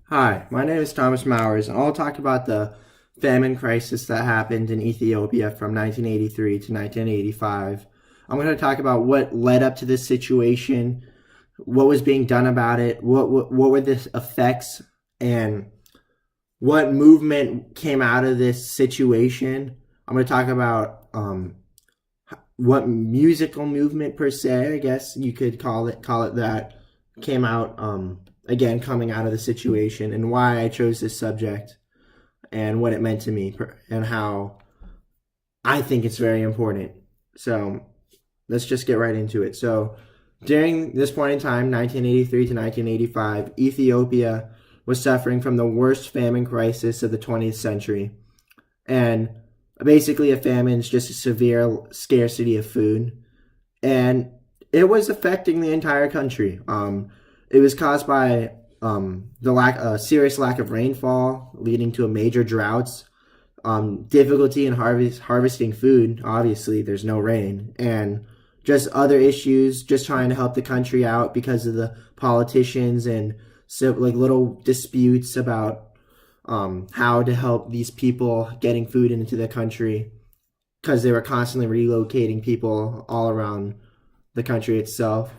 Hi, my name is Thomas Mowers, and I'll talk about the famine crisis that happened in Ethiopia from 1983 to 1985. I'm going to talk about what led up to this situation, what was being done about it, what were the effects, and what movement came out of this situation. I'm going to talk about what musical movement per se, I guess you could call it that, came out again coming out of the situation, and why I chose this subject and what it meant to me and how I think it's very important. So let's just get right into it. So during this point in time, 1983 to 1985, Ethiopia was suffering from the worst famine crisis of the 20th century. And basically, a famine is just a severe scarcity of food. And it was affecting the entire country. It was caused by the serious lack of rainfall, leading to a major droughts, difficulty in harvesting food. Obviously, there's no rain, and just other issues. Just trying to help the country out because of the politicians and so like little disputes about how to help these people getting food into the country because they were constantly relocating people all around the country itself.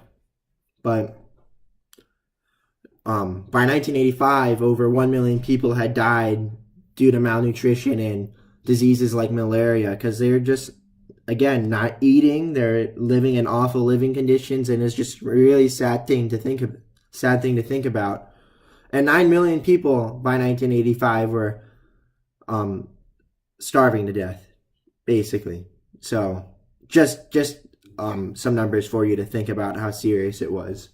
But by 1985, over 1 million people had died due to malnutrition and diseases like malaria because they're just, again, not eating. They're living in awful living conditions, and it's just a really sad thing to think about. And 9 million people by 1985 were starving to death, basically. So just some numbers for you to think about how serious it was.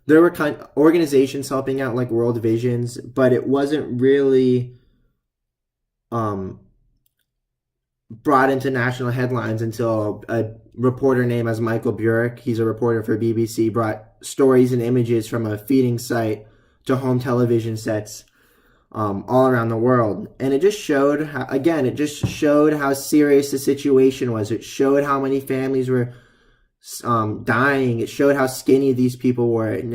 There were organizations helping out like World Visions, but it wasn't really brought into national headlines until a reporter named as Michael Burek, he's a reporter for BBC, brought stories and images from a feeding site to home television sets all around the world. And it just showed how serious the situation was. It showed how many families were dying. It showed how skinny these people were, and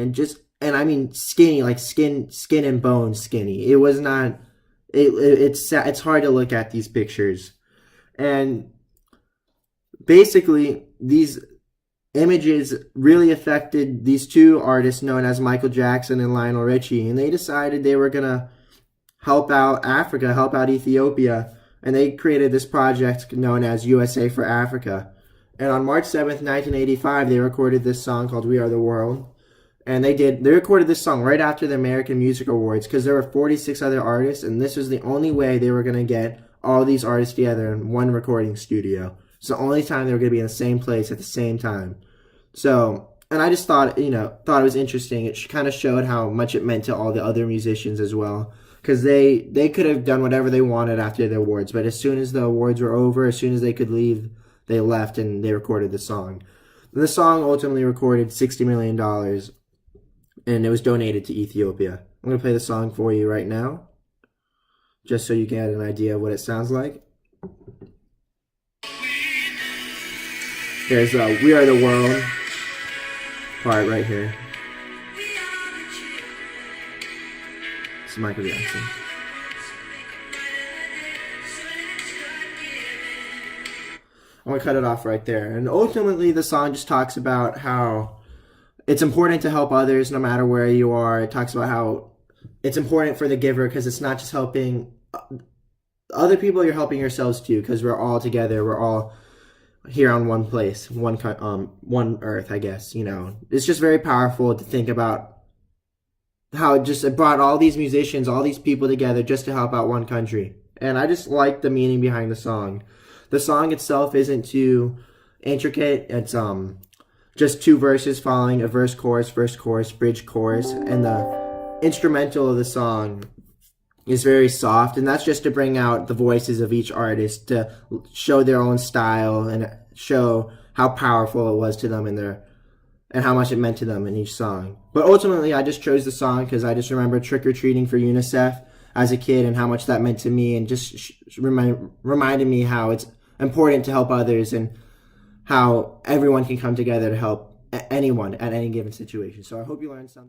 I mean skinny, like skin and bone skinny. It was not. It's hard to look at these pictures, and basically these images really affected these two artists known as Michael Jackson and Lionel Richie, and they decided they were gonna help out Africa, help out Ethiopia, and they created this project known as USA for Africa. And on March 7th, 1985, they recorded this song called We Are the World. And they recorded this song right after the American Music Awards because there were 46 other artists, and this was the only way they were going to get all these artists together in one recording studio. It's the only time they were going to be in the same place at the same time. So, and I just thought it was interesting. It kind of showed how much it meant to all the other musicians as well. Because they could have done whatever they wanted after the awards, but as soon as the awards were over, as soon as they could leave, they left and they recorded the song. And the song ultimately recorded $60 million, and it was donated to Ethiopia. I'm going to play the song for you right now, just so you can get an idea of what it sounds like. There's We Are the World part right here. This is Michael Jackson. I'm going to cut it off right there. And ultimately, the song just talks about how it's important to help others no matter where you are. It talks about how it's important for the giver because it's not just helping other people, you're helping yourselves too, because we're all together. We're all here on one place, one earth, I guess. It's just very powerful to think about how it brought all these musicians, all these people together just to help out one country. And I just like the meaning behind the song. The song itself isn't too intricate. It's just two verses following a verse, chorus, bridge, chorus, and the instrumental of the song is very soft, and that's just to bring out the voices of each artist to show their own style and show how powerful it was to them and how much it meant to them in each song. But ultimately, I just chose the song because I just remember trick-or-treating for UNICEF as a kid and how much that meant to me, and just reminded me how it's important to help others and how everyone can come together to help anyone at any given situation. So I hope you learned something.